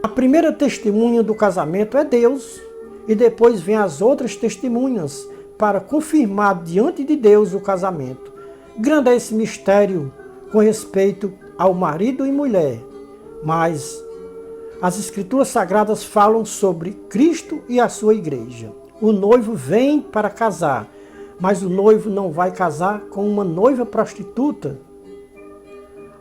Speaker 1: a primeira testemunha do casamento é Deus e depois vem as outras testemunhas para confirmar diante de Deus o casamento. Grande é esse mistério com respeito ao marido e mulher, mas as Escrituras Sagradas falam sobre Cristo e a sua igreja. O noivo vem para casar, mas o noivo não vai casar com uma noiva prostituta.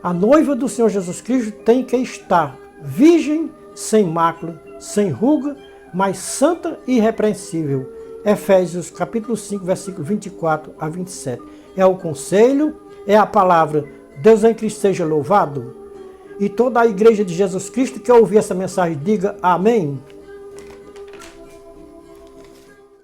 Speaker 1: A noiva do Senhor Jesus Cristo tem que estar virgem, sem mácula, sem ruga, mas santa e irrepreensível. Efésios capítulo 5, versículo 24 a 27. É o conselho, é a palavra. Deus em Cristo seja louvado. E toda a igreja de Jesus Cristo que ouvir essa mensagem, diga amém.